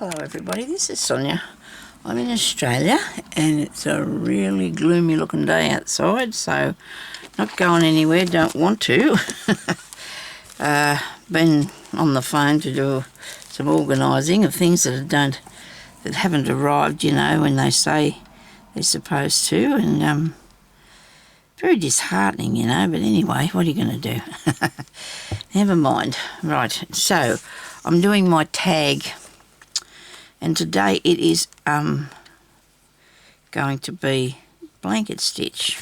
Hello everybody, this is Sonya. I'm in Australia and it's a really gloomy looking day outside, so not going anywhere, don't want to. Been on the phone to do some organising of things that haven't arrived, you know, when they say they're supposed to, and very disheartening, you know, but anyway, what are you going to do? Never mind. Right, so I'm doing my tag, and today it is going to be blanket stitch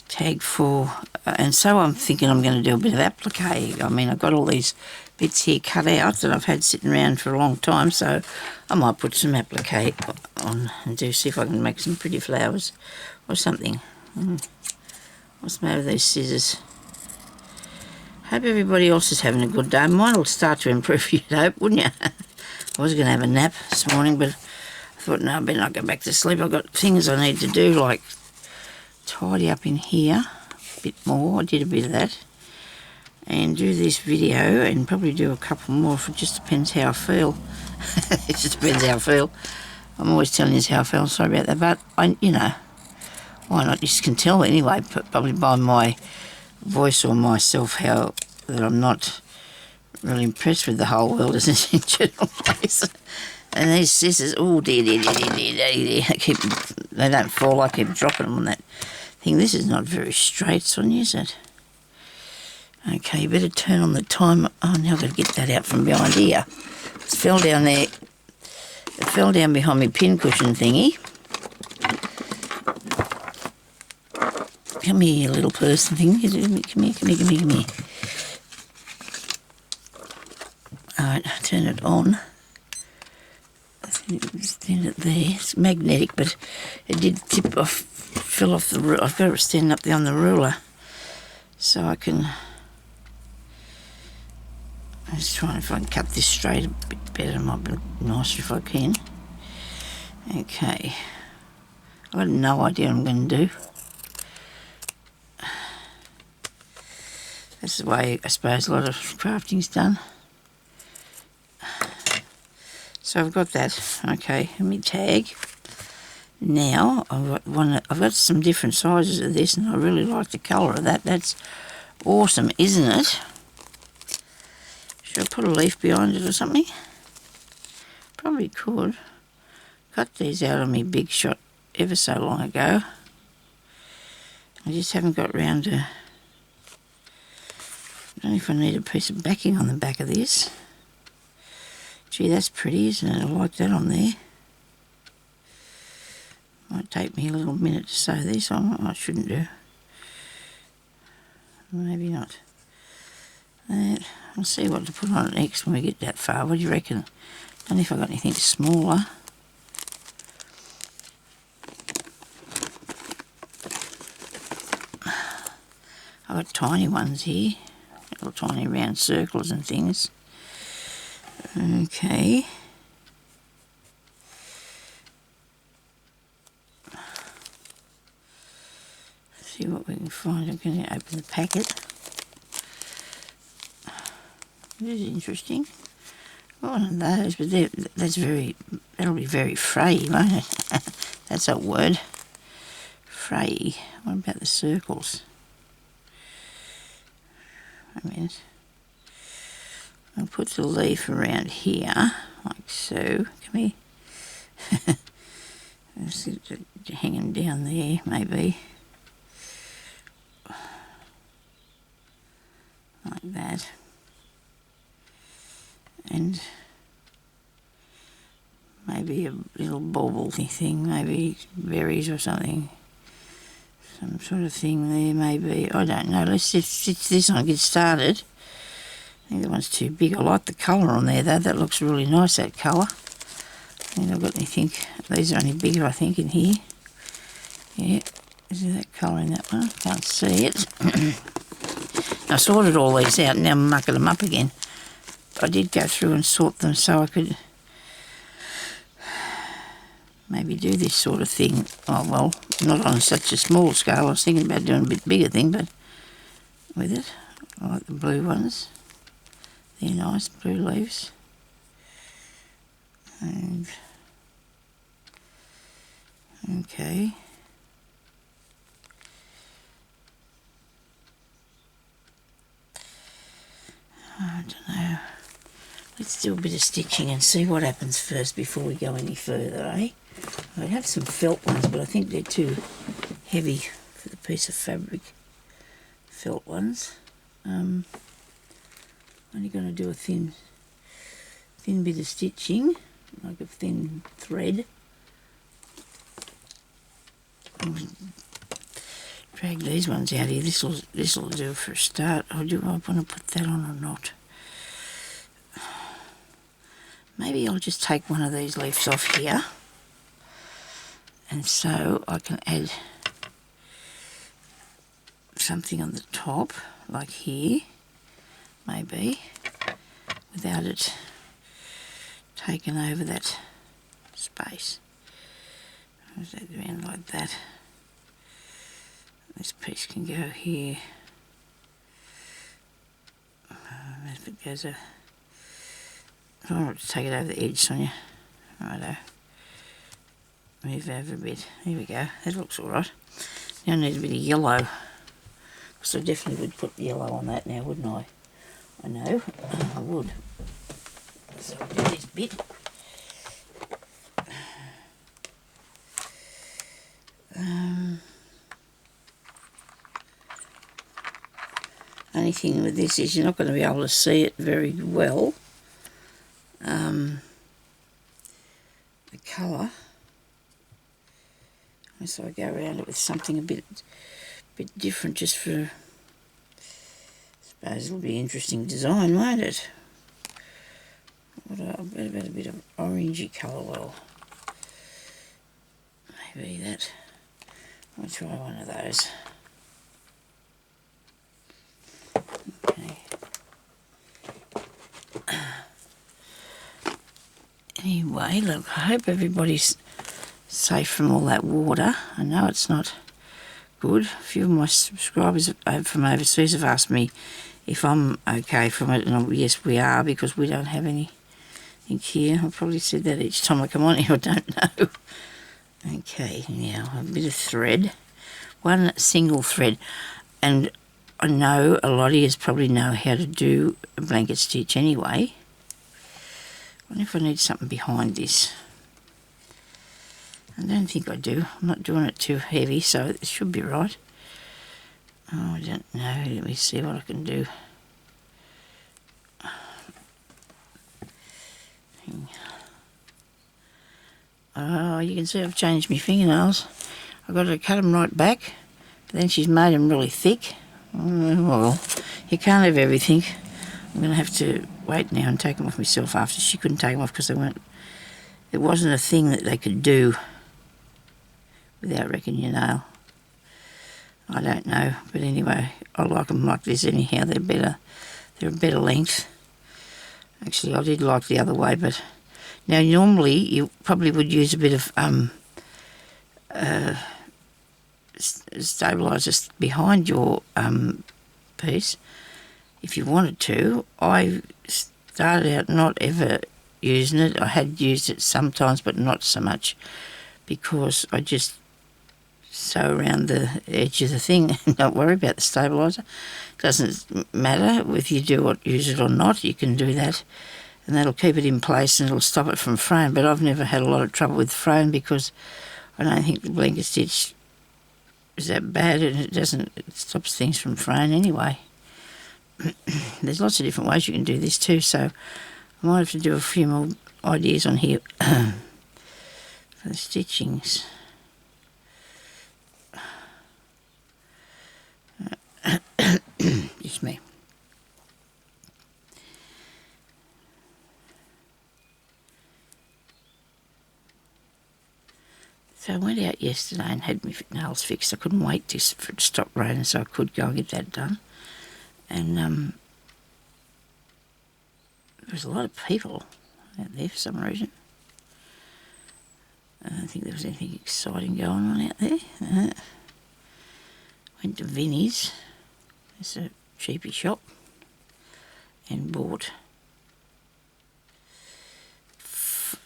tag for, and so I'm thinking I'm going to do a bit of applique. I mean, I've got all these bits here cut out that I've had sitting around for a long time, so I might put some applique on and see if I can make some pretty flowers or something. What's the matter with these scissors? Hope everybody else is having a good day. Mine will start to improve, you'd hope, wouldn't you? I was going to have a nap this morning, but I thought, no, I better not go back to sleep. I've got things I need to do, like tidy up in here a bit more. I did a bit of that. And do this video and probably do a couple more, if it just depends how I feel. It just depends how I feel. I'm always telling you how I feel, sorry about that, but you know, why not? You just can tell anyway, probably by my voice or myself, how that I'm not really impressed with the whole world as in general place. And these scissors, oh dear, they don't fall. I keep dropping them on that thing. This is not very straight, Sonya, is it? Okay, you better turn on the timer. Oh, now I've got to get that out from behind here. It fell down there. It fell down behind my pincushion thingy. Come here, you little person thing. Come here. Alright, turn it on. Stand it there. It's magnetic, but it did tip off, fell off the ruler. I've got to stand up there on the ruler so I can. I'm just trying if I can cut this straight a bit better. It might be nicer if I can. Okay. I've got no idea what I'm going to do. That's the way, I suppose, a lot of crafting's done. So I've got that. Okay, let me tag. Now I've got some different sizes of this, and I really like the colour of that. That's awesome, isn't it? Should I put a leaf behind it or something? Probably could. Cut these out on me Big Shot ever so long ago. I just haven't got round to. I don't know if I need a piece of backing on the back of this. Gee, that's pretty, isn't it? I like that on there. Might take me a little minute to sew this on. I shouldn't do. Maybe not. I'll see what to put on it next when we get that far. What do you reckon? Don't know if I've got anything smaller. I've got tiny ones here. Little tiny round circles and things. Okay. Let's see what we can find. I'm going to open the packet. This is interesting. One of those, but that'll be very fray, won't it? That's a word. Fray. What about the circles? I mean, I'll put the leaf around here, like so. Come here. Hanging down there, maybe. Like that. And maybe a little bauble thing, maybe berries or something. Some sort of thing there, maybe. I don't know. Let's stitch this on and get started. I think that one's too big. I like the colour on there, though. That looks really nice, that colour. I think I've got anything. These are only bigger, I think, in here. Yeah. Is there that colour in that one? Can't see it. I sorted all these out, and now I'm mucking them up again. I did go through and sort them so I could maybe do this sort of thing. Oh, well, not on such a small scale. I was thinking about doing a bit bigger thing, but with it, I like the blue ones. They're nice, blue leaves. And okay. I don't know. Let's do a bit of stitching and see what happens first before we go any further, eh? I have some felt ones, but I think they're too heavy for the piece of fabric. Felt ones. Only going to do a thin bit of stitching, like a thin thread. Drag these ones out here. This'll do for a start. I want to put that on or not. Maybe I'll just take one of these leaves off here, and so I can add something on the top, like here, maybe, without it taking over that space. Move that around like that. This piece can go here. If it goes I don't want to take it over the edge, Sonya. Righto. Move over a bit. Here we go. That looks alright. Now I need a bit of yellow. Because I definitely would put yellow on that now, wouldn't I? I know. I would. So I'll do this bit. Only thing with this is you're not going to be able to see it very well. The colour. So I go around it with something a bit different, just for, I suppose it'll be an interesting design, won't it? What about a bit of orangey colour? Well, maybe that. I'll try one of those. Okay. Anyway, look, I hope everybody's safe from all that water. I know it's not good. A few of my subscribers from overseas have asked me if I'm okay from it, and yes, we are, because we don't have anything here. I've probably said that each time I come on here, I don't know. Okay, now a bit of thread. One single thread. And I know a lot of you probably know how to do a blanket stitch anyway. I wonder if I need something behind this. I don't think I do. I'm not doing it too heavy, so it should be right. Oh, I don't know. Let me see what I can do. Oh, you can see I've changed my fingernails. I've got to cut them right back, but then she's made them really thick. Well, you can't have everything. I'm going to have to wait now and take them off myself after. She couldn't take them off because it wasn't a thing that they could do without wrecking your nail. I don't know, but anyway, I like them like this anyhow. They're better. They're a better length. Actually, I did like the other way, but now normally you probably would use a bit of stabiliser behind your piece if you wanted to. I started out not ever using it. I had used it sometimes, but not so much, because I just sew around the edge of the thing and don't worry about the stabiliser. It doesn't matter if you use it or not. You can do that, and that'll keep it in place and it'll stop it from fraying. But I've never had a lot of trouble with fraying, because I don't think the blanket stitch is that bad, and it stops things from fraying anyway. There's lots of different ways you can do this too, so I might have to do a few more ideas on here for the stitchings. Just me. So I went out yesterday and had my nails fixed. I couldn't wait for it to stop raining so I could go and get that done. And there was a lot of people out there for some reason. I don't think there was anything exciting going on out there. Went to Vinnie's. It's a cheapy shop. And bought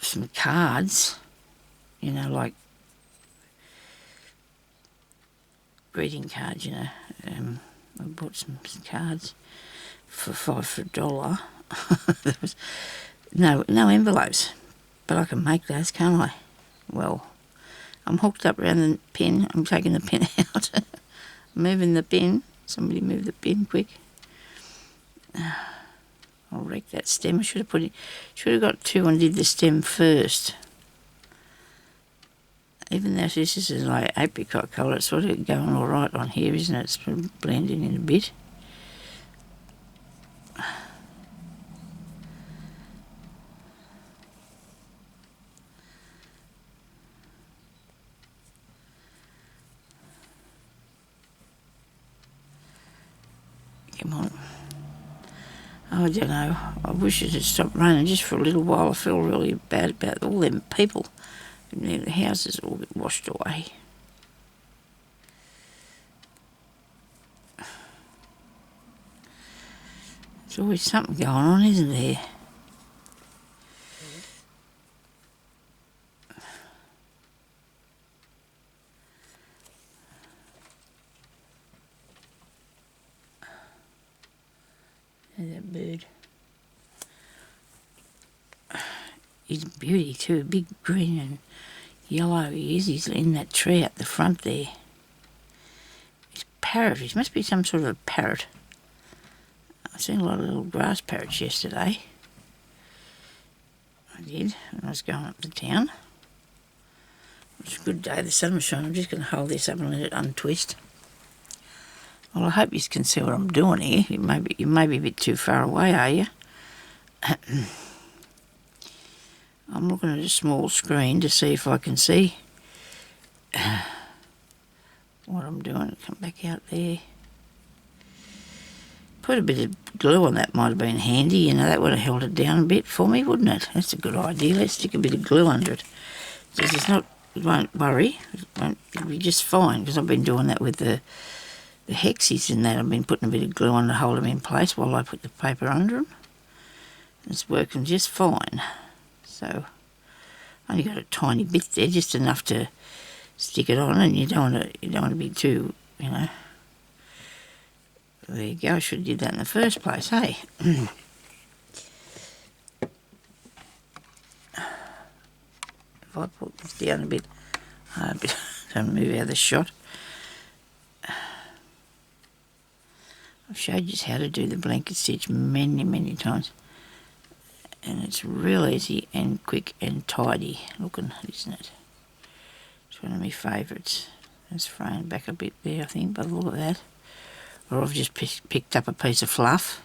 some cards, you know, like greeting cards, you know. I bought some cards for $5 there was no envelopes, but I can make those, can't I? Well, I'm hooked up around the pin. I'm taking the pin out, moving the pin. Somebody move the pin quick. I'll wreck that stem. I should have got two and did the stem first. Even though this is like apricot colour, it's sort of going all right on here, isn't it? It's blending in a bit. Come on. I don't know. I wish it had stopped raining just for a little while. I feel really bad about all them people. The houses all get washed away. There's always something going on, isn't there? There's that bird. He's a beauty too, big green and yellow he is. He's in that tree at the front there. He's a parrot. He must be some sort of a parrot. I seen a lot of little grass parrots yesterday. I did when I was going up to town. It was a good day. The sun was shining. I'm just going to hold this up and let it untwist. Well, I hope you can see what I'm doing here. You may be a bit too far away, are you? I'm looking at a small screen to see if I can see what I'm doing. Come back out there. Put a bit of glue on that might have been handy. You know, that would have held it down a bit for me, wouldn't it? That's a good idea. Let's stick a bit of glue under it. Because it won't worry. It'll be just fine, because I've been doing that with the hexes and that. I've been putting a bit of glue on to hold them in place while I put the paper under them. It's working just fine. So, I only got a tiny bit there, just enough to stick it on, and you don't want to be too, you know. There you go. I should have did that in the first place, hey. If I put this down a bit, don't move out of the shot. I've showed you how to do the blanket stitch many times. And it's real easy and quick and tidy looking, isn't it? It's one of my favourites. It's fraying back a bit there, I think, by the look of that. Or I've just picked up a piece of fluff.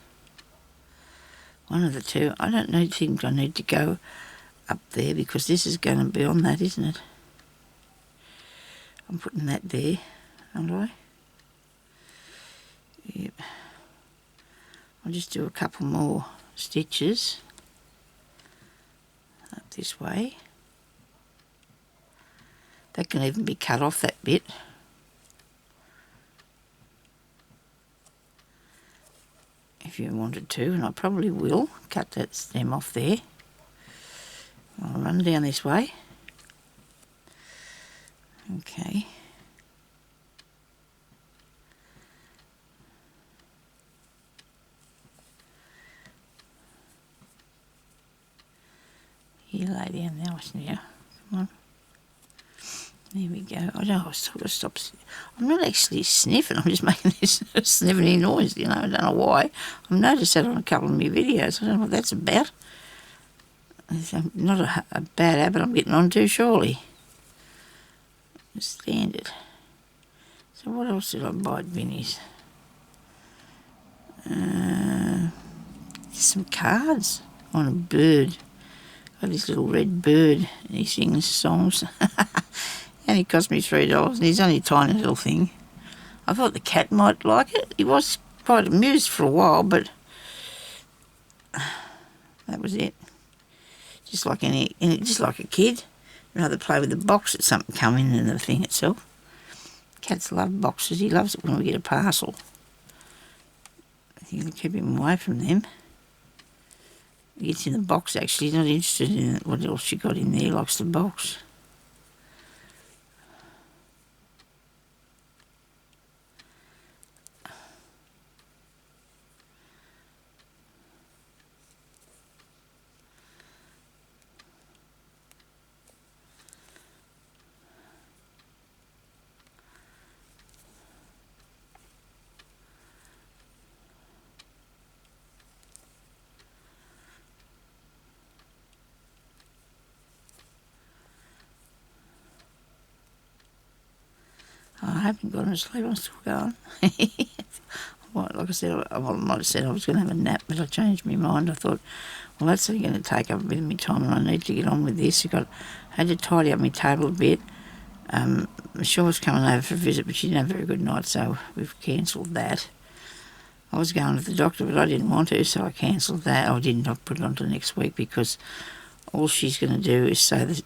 One of the two. I don't think I need to go up there, because this is going to be on that, isn't it? I'm putting that there, aren't I? Yep. I'll just do a couple more stitches up this way. That can even be cut off, that bit. If you wanted to, and I probably will cut that stem off there. I'll run down this way. Okay. You lay down now, Sonya. Come on. There we go. I know I've got to stop. I'm not actually sniffing. I'm just making this sniffing noise, you know. I don't know why. I've noticed that on a couple of my videos. I don't know what that's about. It's not a bad habit I'm getting onto, surely. Standard. So what else did I buy at Vinnie's? Some cards on a bird. Got this little red bird, and he sings songs. And it cost me $3, and he's only a tiny little thing. I thought the cat might like it. He was quite amused for a while, but that was it. Just like just like a kid. Rather play with the box that something come in than the thing itself. Cats love boxes. He loves it when we get a parcel. I think I'll keep him away from them. It's in the box actually. He's not interested in what else she got in there. He likes the box. I haven't gone to sleep, I'm still going. Well, like I said, I might have said I was going to have a nap, but I changed my mind. I thought, well, that's only going to take up a bit of my time and I need to get on with this. I had to tidy up my table a bit. Michelle was coming over for a visit, but she didn't have a very good night, so we've cancelled that. I was going to the doctor, but I didn't want to, so I cancelled that. I didn't. I put it on to next week because all she's going to do is say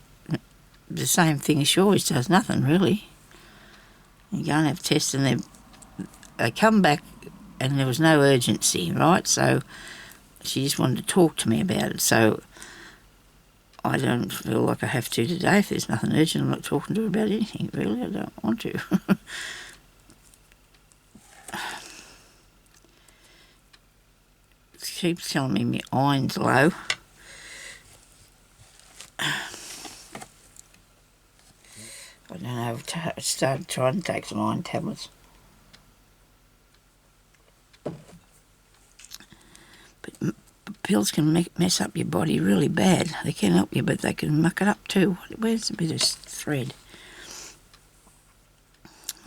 the same thing as she always does, nothing really. You go and have tests and they come back and there was no urgency, right? So she just wanted to talk to me about it. So I don't feel like I have to today. If there's nothing urgent, I'm not talking to her about anything, really. I don't want to. She keeps telling me my iron's low. I don't know, I started trying to take some iron tablets. But pills can mess up your body really bad. They can help you, but they can muck it up too. Where's a bit of thread?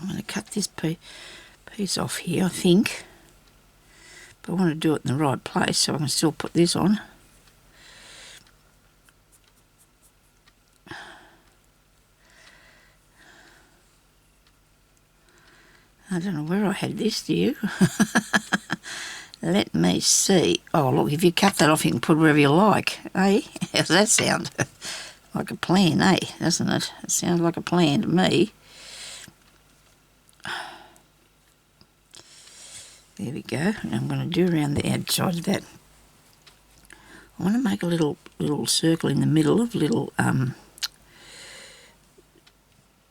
I'm going to cut this piece off here, I think. But I want to do it in the right place so I can still put this on. I don't know where I had this, do you? Let me see. Oh, look, if you cut that off, you can put wherever you like, eh? How's that sound? Like a plan, eh? Doesn't it? It sounds like a plan to me. There we go. And I'm going to do around the outside of that. I want to make a little circle in the middle of little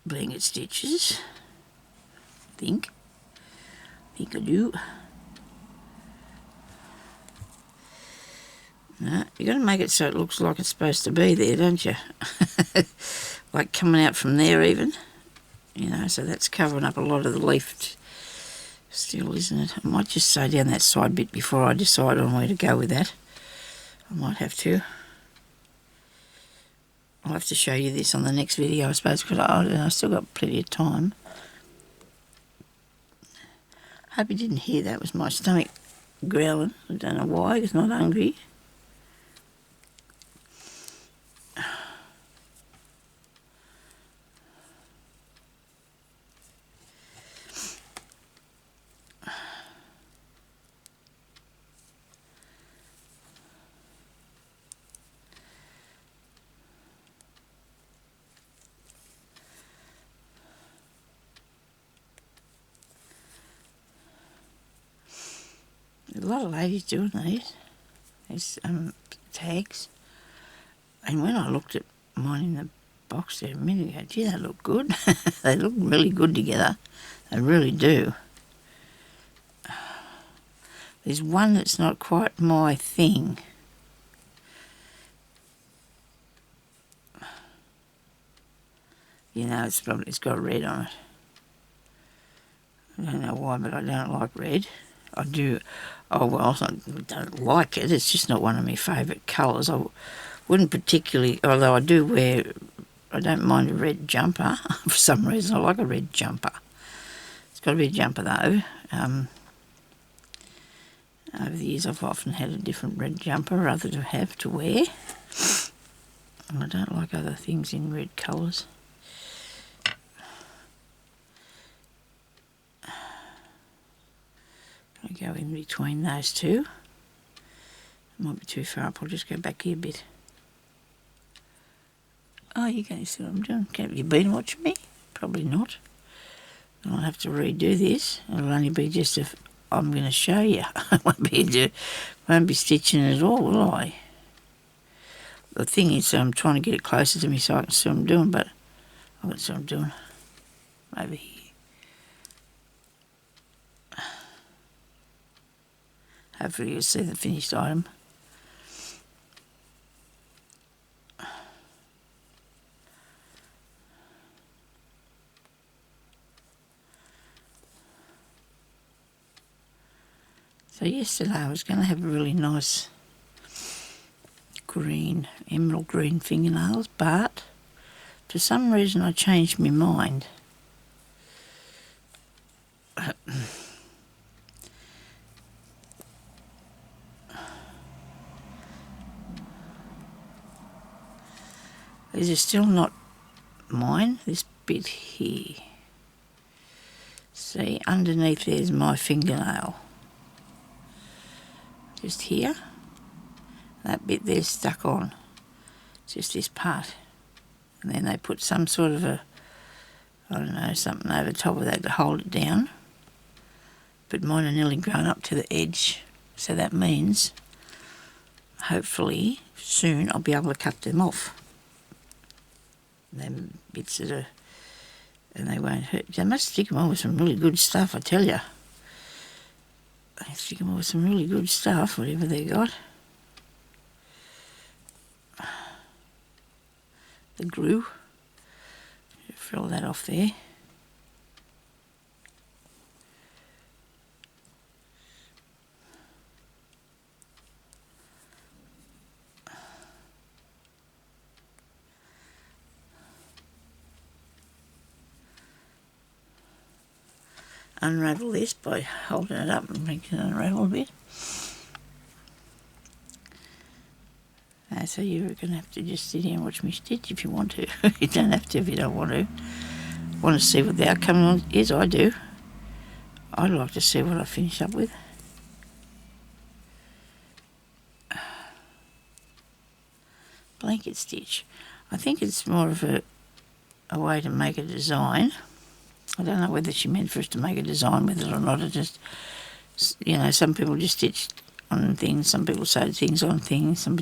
blanket stitches. I think I do. No, you got to make it so it looks like it's supposed to be there, don't you? Like coming out from there even, you know, so that's covering up a lot of the leaf still, isn't it? I might just sew down that side bit before I decide on where to go with that. I might have to. I'll have to show you this on the next video, I suppose, because I've still got plenty of time. Hope you didn't hear that. It was my stomach growling. I don't know why. It's not hungry. There's a lot of ladies doing these tags. And when I looked at mine in the box there a minute ago, gee, they look good. They look really good together. They really do. There's one that's not quite my thing. You know, it's got red on it. I don't know why, but I don't like red. I do. Oh, well, I don't like it. It's just not one of my favourite colours. I wouldn't particularly, although I don't mind a red jumper. For some reason, I like a red jumper. It's got to be a jumper, though. Over the years, I've often had a different red jumper rather to have to wear. And I don't like other things in red colours. I go in between those two. It might be too far up. I'll just go back here a bit. Oh, you can see what I'm doing. Have you been watching me? Probably not. I'll have to redo this. It'll only be just if I'm going to show you. I won't be stitching at all, will I? the thing is, I'm trying to get it closer to me so I can see what I'm doing, but I can't see what I'm doing. Over here. Hopefully you'll see the finished item. So yesterday I was going to have a really nice green, emerald green fingernails, but for some reason I changed my mind. These are still not mine, this bit here. See, underneath there's my fingernail. Just here. That bit there's stuck on. Just this part. And then they put some sort of a, I don't know, something over top of that to hold it down. But mine are nearly grown up to the edge. So that means, hopefully, soon I'll be able to cut them off. Them bits that are, and they won't hurt. They must stick them on with some really good stuff, I tell you. They stick them on with some really good stuff, whatever they got. The glue. Fill that off there. Unravel this by holding it up and making it unravel a bit. So you're going to have to just sit here and watch me stitch if you want to. You don't have to if you don't want to. Want to see what the outcome is? I do. I'd like to see what I finish up with. Blanket stitch. I think it's more of a way to make a design. I don't know whether she meant for us to make a design with it or not. It just, you know, some people just stitch on things, some people sewed things on things, some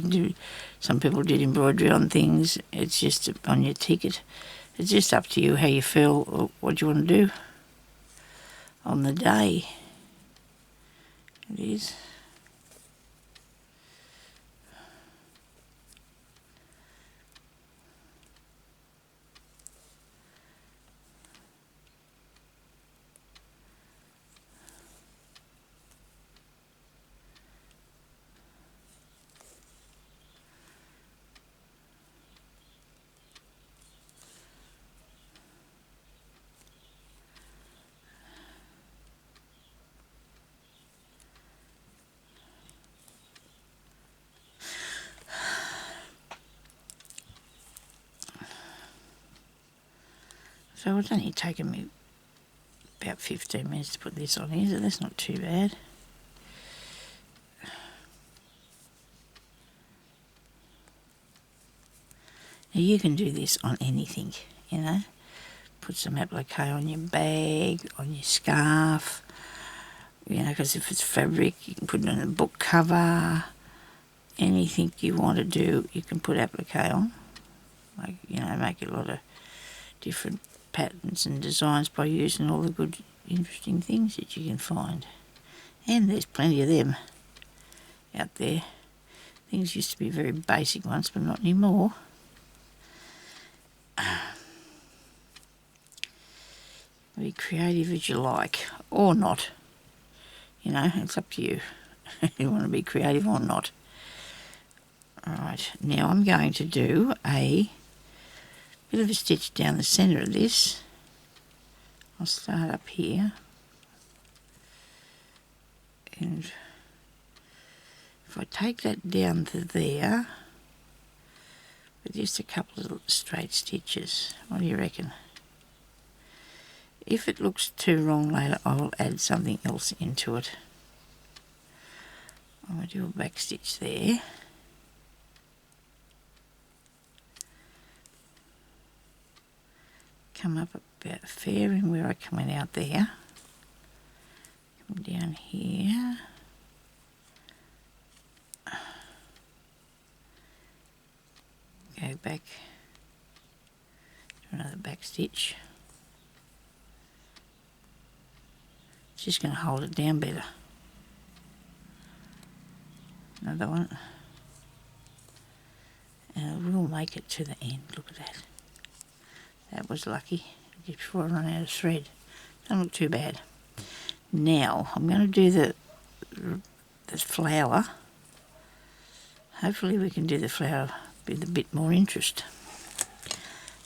people did embroidery on things. It's just on your ticket. It's just up to you how you feel or what you want to do on the day. It is. So it's only taken me about 15 minutes to put this on here, so that's not too bad. Now you can do this on anything, you know. Put some applique on your bag, on your scarf, you know, because if it's fabric, you can put it on a book cover. Anything you want to do, you can put applique on. Like, you know, make a lot of different patterns and designs by using all the good, interesting things that you can find. And there's plenty of them out there. Things used to be very basic once, but not anymore. Be creative as you like, or not. You know, it's up to you. You want to be creative or not. Alright, now I'm going to do a bit of a stitch down the centre of this. I'll start up here. And if I take that down to there, with just a couple of straight stitches, what do you reckon? If it looks too wrong later, I'll add something else into it. I'm going to do a back stitch there. Come up about fair in where I come in out there. Come down here. back, do another back stitch. It's just going to hold it down better. Another one. And we'll make it to the end. Look at that. That was lucky. Just before I run out of thread. Don't look too bad. Now I'm going to do the flower. Hopefully we can do the flower with a bit more interest.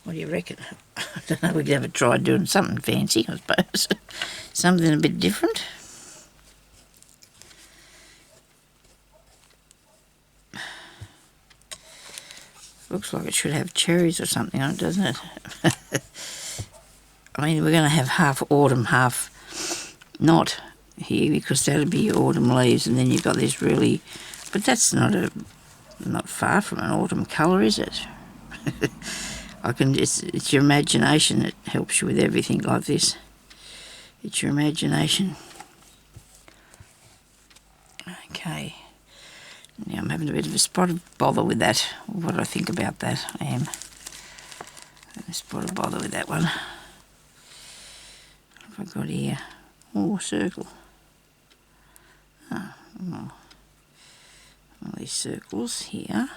What do you reckon? I don't know, we could have a try doing something fancy, I suppose. Something a bit different. Looks like it should have cherries or something on it, doesn't it? I mean, we're going to have half autumn, half not here, because that'll be autumn leaves, and then you've got this really... But that's not far from an autumn colour, is it? It's your imagination that helps you with everything like this. It's your imagination. Okay. Now I'm having a bit of a spot of bother with that. What do I think about that? I am having a spot of bother with that one. What have I got here? Oh, a circle. Oh, all these circles here.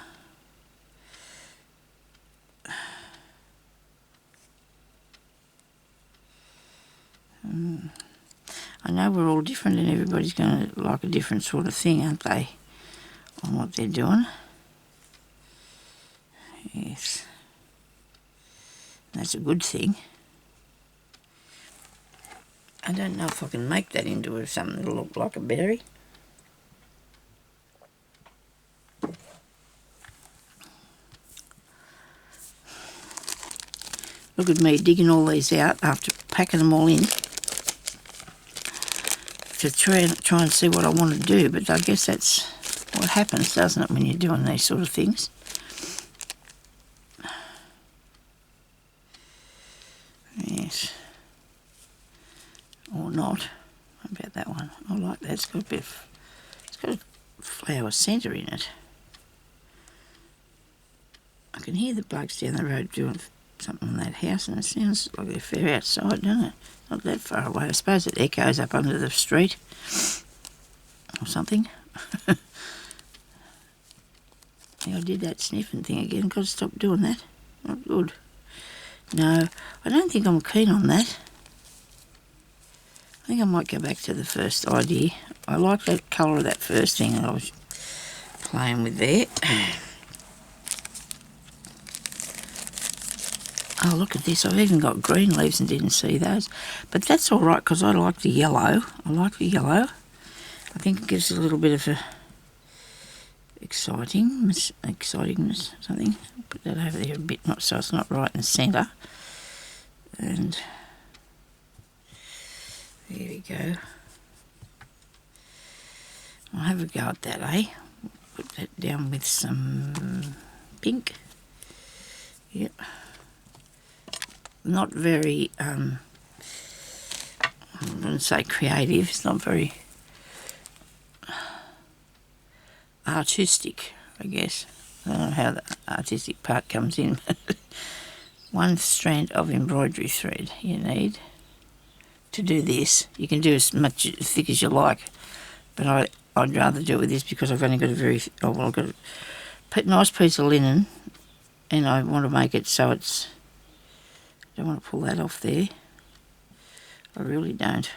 I know we're all different and everybody's going to like a different sort of thing, aren't they, on what they're doing. Yes. That's a good thing. I don't know if I can make that into something that'll look like a berry. Look at me digging all these out after packing them all in to try and see what I want to do, but I guess that's what happens, doesn't it, when you're doing these sort of things. Yes. Or not. What about that one? I like that. It's got a flower centre in it. I can hear the bugs down the road doing something on that house, and it sounds like they're fair outside, doesn't it? Not that far away. I suppose it echoes up under the street or something. Yeah, I did that sniffing thing again. Got to stop doing that. Not good. No, I don't think I'm keen on that. I think I might go back to the first idea. I like that colour of that first thing that I was playing with there. Oh, look at this. I've even got green leaves and didn't see those. But that's all right because I like the yellow. I like the yellow. I think it gives a little bit of a excitingness, something. I'll put that over there a bit, not so it's not right in the centre. And there we go. I'll have a go at that, eh? Put that down with some pink. Yep. Not very, I wouldn't say creative, it's not very artistic, I guess. I don't know how the artistic part comes in. 1 strand of embroidery thread you need to do this. You can do as much thick as you like, but I'd rather do it with this because I've only got I've got a nice piece of linen, and I want to make it so it's... I don't want to pull that off there. I really don't.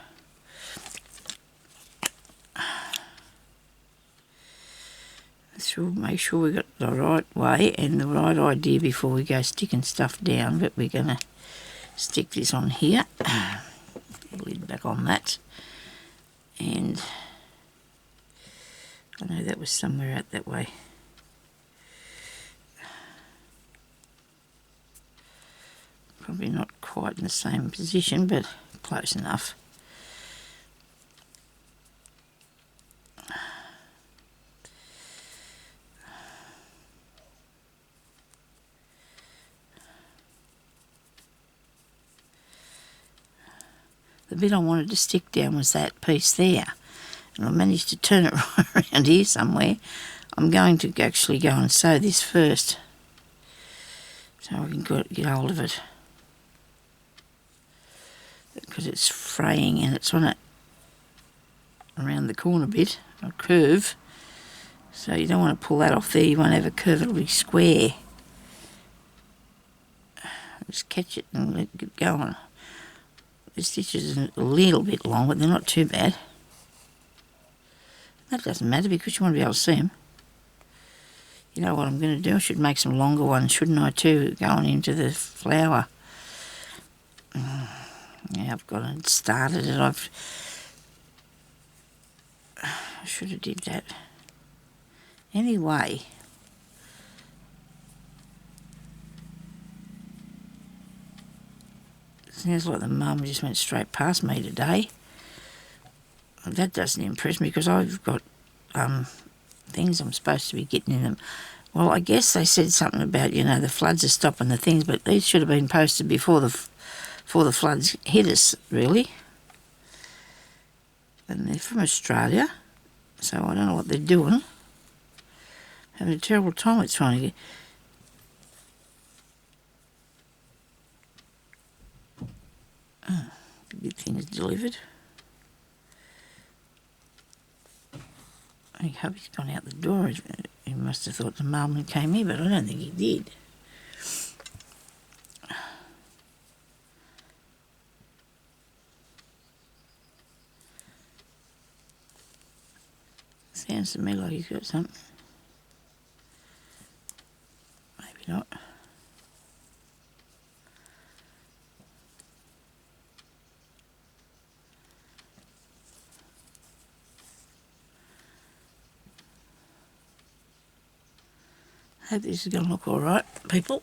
Let's make sure we got the right way and the right idea before we go sticking stuff down, but we're going to stick this on here. Lid back on that. And I know that was somewhere out that way. Probably not quite in the same position, but close enough. The bit I wanted to stick down was that piece there, and I managed to turn it right around here somewhere. I'm going to actually go and sew this first. so I can get hold of it, because it's fraying and it's on it around the corner bit, a curve, so you don't want to pull that off there. You won't have a curve, it'll be square. Just catch it and let it go on. The stitches are a little bit long, but they're not too bad. That doesn't matter because you want to be able to see them. You know what I'm going to do? I should make some longer ones, shouldn't I, too, going into the flower. Yeah, I've got it started it. I should have did that. Anyway, sounds like the mum just went straight past me today. That doesn't impress me because I've got things I'm supposed to be getting in them. Well, I guess they said something about, the floods are stopping the things, but these should have been posted before the floods hit us, really. And they're from Australia, so I don't know what they're doing. Having a terrible time with trying to get things delivered. I hope he's gone out the door. He must have thought the mailman came in, but I don't think he did. Sounds to me like he's got something. Maybe not. I hope this is going to look all right, people.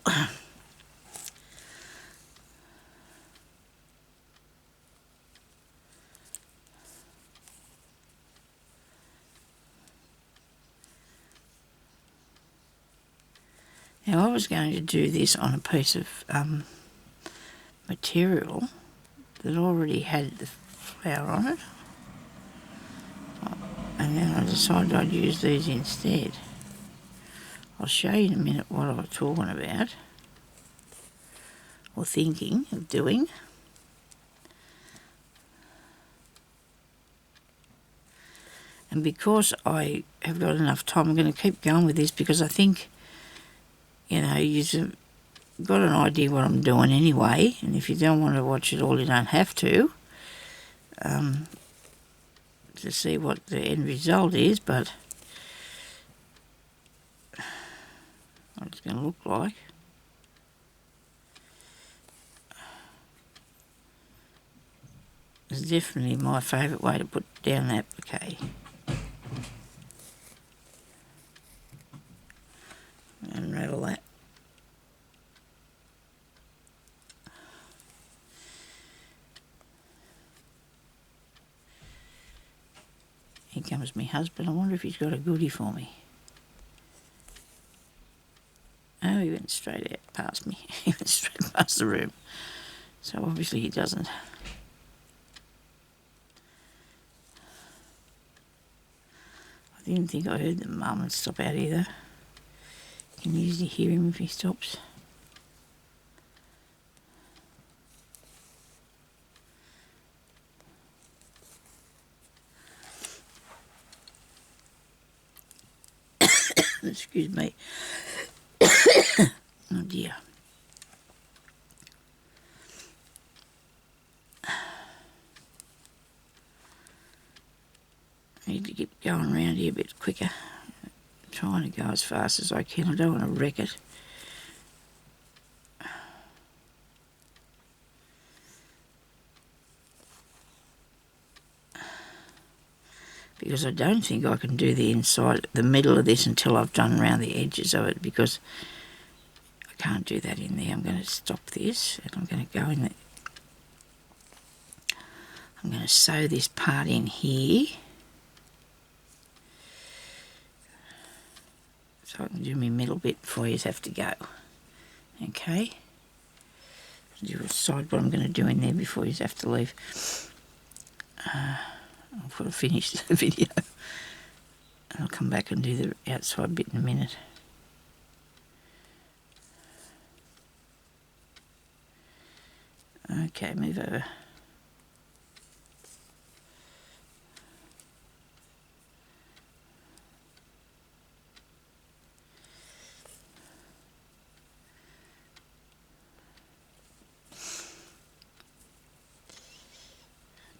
Now, I was going to do this on a piece of material that already had the flower on it, and then I decided I'd use these instead. I'll show you in a minute what I was talking about, or thinking of doing. And because I have got enough time, I'm going to keep going with this because I think, you've got an idea what I'm doing anyway, and if you don't want to watch it all, you don't have to see what the end result is, but what it's going to look like. It's definitely my favourite way to put down the applique. Unravel that. Here comes my husband. I wonder if he's got a goodie for me. Oh, he went straight out past me. He went straight past the room. So obviously he doesn't. I didn't think I heard the mum stop out either. You can usually hear him if he stops. Excuse me. Oh dear. I need to get going around here a bit quicker. I'm trying to go as fast as I can. I don't want to wreck it. Because I don't think I can do the inside, the middle of this until I've done around the edges of it, because I can't do that in there. I'm going to stop this and I'm going to go in there. I'm going to sew this part in here so I can do my middle bit before you have to go. Okay? Do a side what I'm going to do in there before you have to leave. I'll put a finish the video and I'll come back and do the outside bit in a minute. Okay, move over.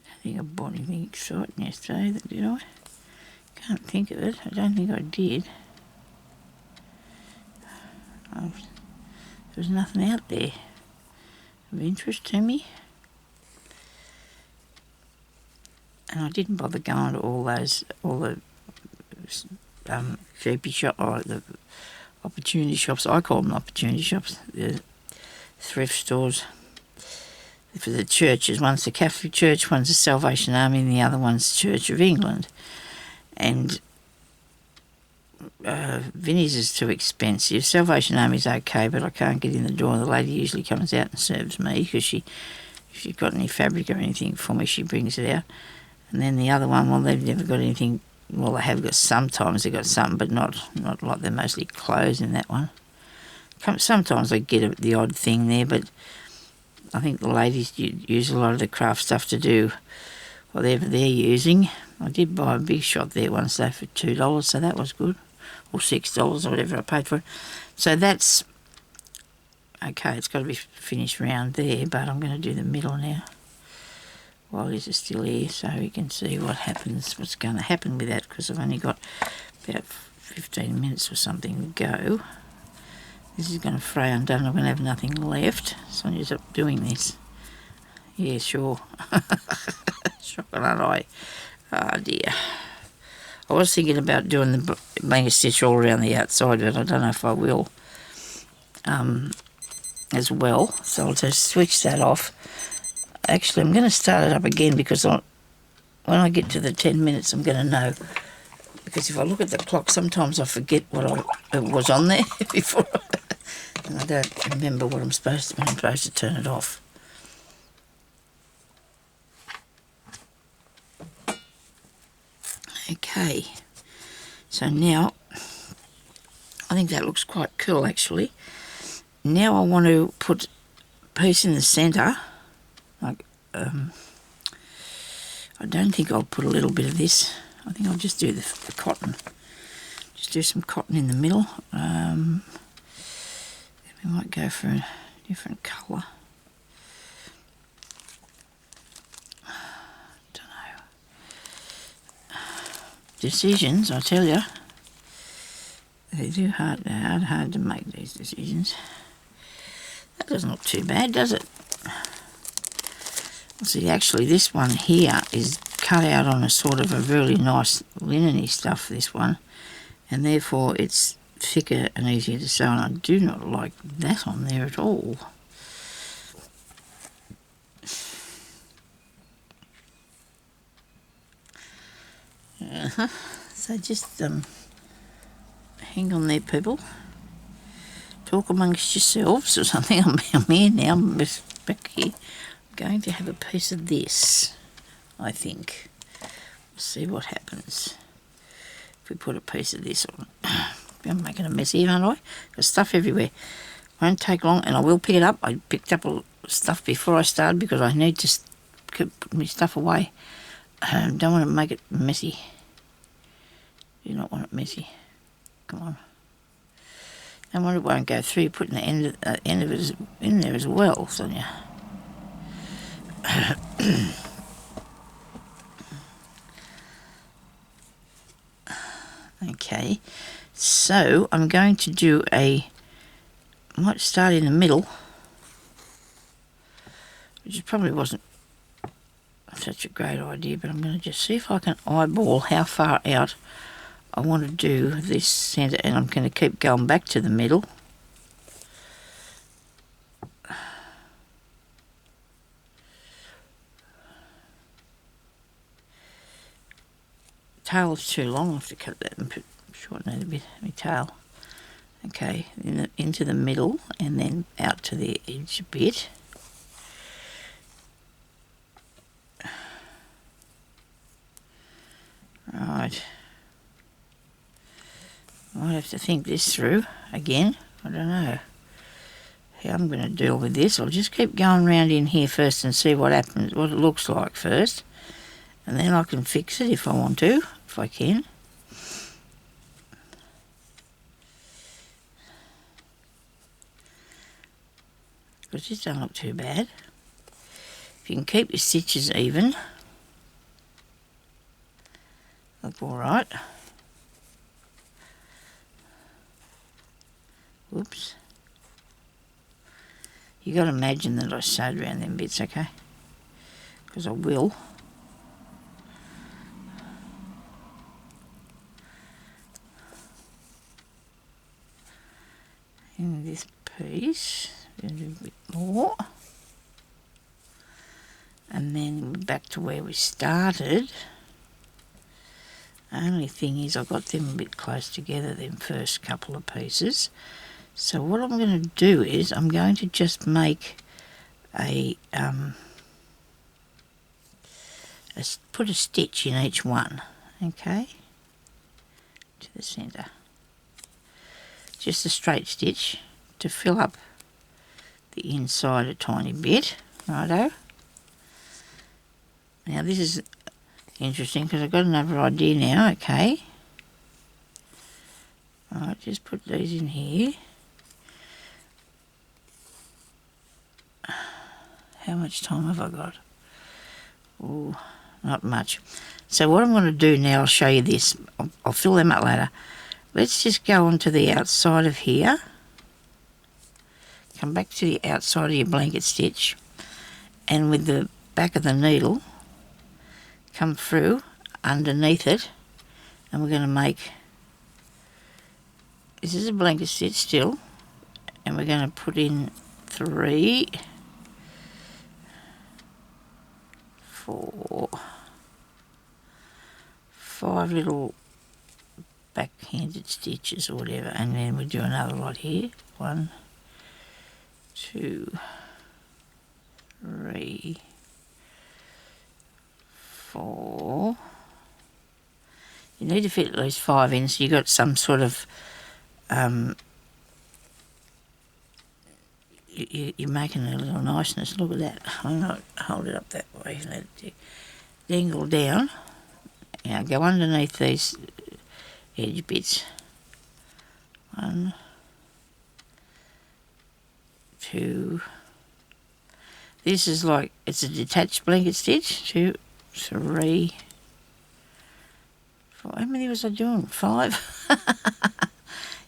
I think I bought anything exciting yesterday, did I? Can't think of it. I don't think I did. There was nothing out there of interest to me. And I didn't bother going to all the cheapy shop, or the opportunity shops. I call them opportunity shops. The thrift stores for the churches. One's the Catholic Church, one's the Salvation Army, and the other one's Church of England. And Vinnie's is too expensive. Salvation Army's okay, but I can't get in the door. The lady usually comes out and serves me because if she's got any fabric or anything for me, she brings it out. And then the other one, well, they've never got anything. Well, they have got sometimes they've got something, but not like they're mostly clothes in that one. Sometimes they get the odd thing there, but I think the ladies use a lot of the craft stuff to do whatever they're using. I did buy a big shot there once though for $2, so that was good, or $6 or whatever I paid for it. So that's okay. It's got to be finished round there, but I'm going to do the middle now while this is still here, so we can see what's going to happen with that, because I've only got about 15 minutes or something to go. This is going to fray undone. I'm going to have nothing left. Sonya's up doing this. Yeah, sure. Shocking, aren't I? Oh dear. I was thinking about doing the blanket stitch all around the outside, but I don't know if I will as well. So I'll just switch that off. Actually, I'm going to start it up again, because when I get to the 10 minutes, I'm going to know. Because if I look at the clock, sometimes I forget what was on there before, and I don't remember when I'm supposed to turn it off. Okay, so now I think that looks quite cool actually. Now I want to put a piece in the centre. Like, I don't think I'll put a little bit of this. I think I'll just do the cotton. Just do some cotton in the middle. We might go for a different colour. Don't know. Decisions, I tell you. They're hard to make these decisions. That doesn't look too bad, does it? See, actually, this one here is cut out on a sort of a really nice linen-y stuff, this one, and therefore it's thicker and easier to sew, and I do not like that on there at all. So just hang on there, people. Talk amongst yourselves or something. I'm here now, I'm just back here. I'm going to have a piece of this, I think. Let's see what happens if we put a piece of this on. I'm making a mess here, aren't I? There's stuff everywhere. Won't take long, and I will pick it up. I picked up all stuff before I started because I need to put my stuff away. Don't want to make it messy. Do not want it messy. Come on. Don't want it won't go through. Putting the end of it in there as well, Sonya. Okay, so I'm going to do I might start in the middle, which probably wasn't such a great idea, but I'm going to just see if I can eyeball how far out I want to do this centre, and I'm going to keep going back to the middle. Tail's too long. I'll have to cut that and shorten it a bit, my tail. Okay, into the middle and then out to the edge a bit. Right. Might have to think this through again. I don't know how I'm going to deal with this. I'll just keep going round in here first and see what happens, what it looks like first, and then I can fix it if I want to, if I can. Because this don't look too bad. If you can keep your stitches even, look all right. Whoops. You got to imagine that I sewed around them bits, okay? Because I will. In this piece, a little bit more. And then back to where we started. Only thing is I got them a bit close together, them first couple of pieces. So what I'm going to do is I'm going to just make put a stitch in each one, okay, to the centre. Just a straight stitch to fill up the inside a tiny bit, righto. Now this is interesting because I've got another idea now, okay. Alright, just put these in here. How much time have I got? Oh, not much. So what I'm going to do now, I'll show you this. I'll fill them up later. Let's just go on to the outside of here. Come back to the outside of your blanket stitch. And with the back of the needle, come through underneath it. And we're going to make... This is a blanket stitch still. And we're going to put in 3... 4, 5 little backhanded stitches or whatever, and then we do another lot here. 1, 2, 3, 4. You need to fit at least 5 in, so you got some sort of you're making a little niceness. Look at that. I'm going to hold it up that way and let it dangle down. Now go underneath these edge bits. 1, 2. This is like, it's a detached blanket stitch. 2, 3, 4. How many was I doing? 5?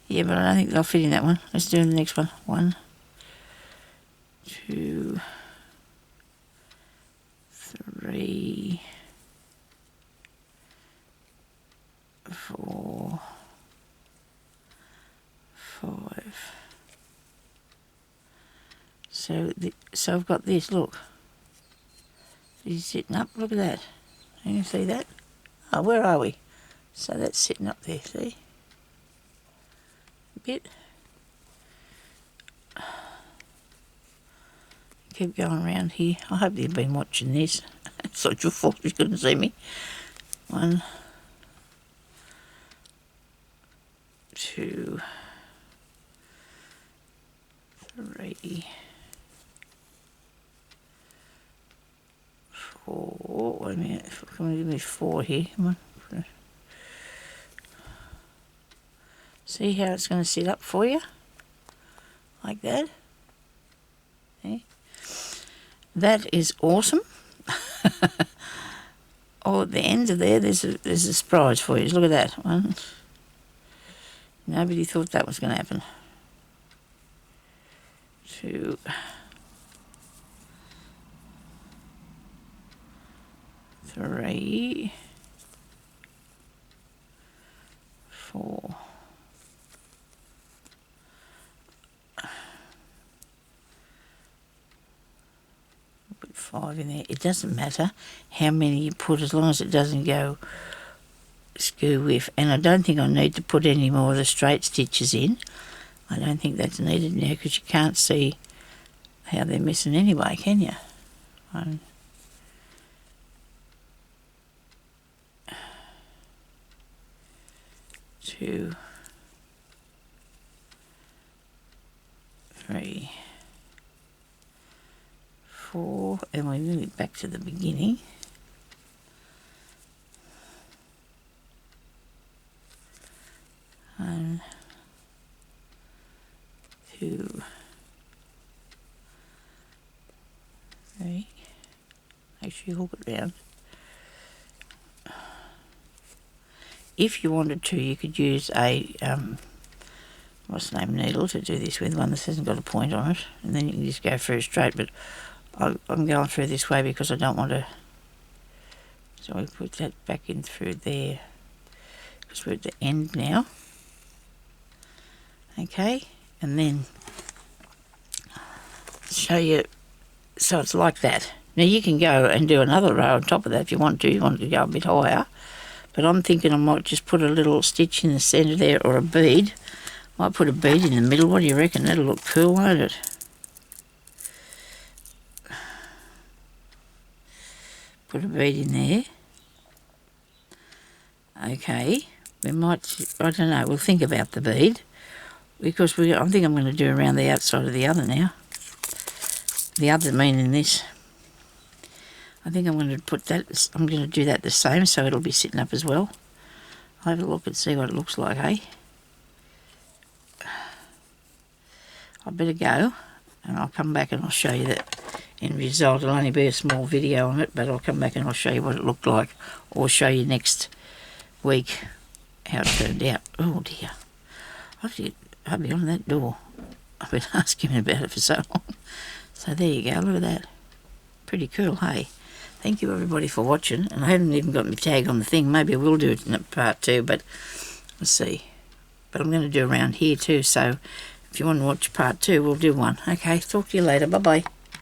Yeah, but I don't think they'll fit in that one. Let's do the next one. 1, 2, 3, 4, 5. So I've got this, look. He's sitting up, look at that. Can you see that? Oh, where are we? So that's sitting up there, see? A bit. Keep going around here. I hope you've been watching this. It's not your fault you couldn't see me. 1, 2, 3, 4. Wait a minute. Come on, give me 4 here. Come on. See how it's going to sit up for you? Like that. Okay. That is awesome. Oh, at the ends of there's a surprise for you. Look at that one. Nobody thought that was going to happen. 2, 3, 4. Put 5 in there. It doesn't matter how many you put as long as it doesn't go skew with. And I don't think I need to put any more of the straight stitches in. I don't think that's needed now because you can't see how they're missing anyway, can you? 1, 2, 3, 4, and we move it back to the beginning. 1, 2, 3. Make sure you hook it round. If you wanted to, you could use a needle to do this with, one that hasn't got a point on it, and then you can just go through straight, but I'm going through this way because I don't want to, so we put that back in through there, because we're at the end now. Okay, and then show you, so it's like that. Now you can go and do another row on top of that if you want to. You want to go a bit higher, but I'm thinking I might just put a little stitch in the centre there, or a bead. Might put a bead in the middle. What do you reckon? That'll look cool, won't it? Put a bead in there. Okay, we might, I don't know, we'll think about the bead, because I think I'm going to do around the outside of the other now. The other meaning this. I think I'm going to put that, I'm going to do that the same, so it'll be sitting up as well. I'll have a look and see what it looks like, eh? I better go, and I'll come back and I'll show you that end result. It'll only be a small video on it, but I'll come back and I'll show you what it looked like, or show you next week how it turned out. Oh dear, I'll be on that door. I've been asking him about it for so long. So there you go, look at that. Pretty cool, hey? Thank you everybody for watching, and I haven't even got my tag on the thing. Maybe I will do it in part 2, but let's see. But I'm going to do around here too, so if you want to watch part 2, we'll do one. Okay, talk to you later. Bye-bye.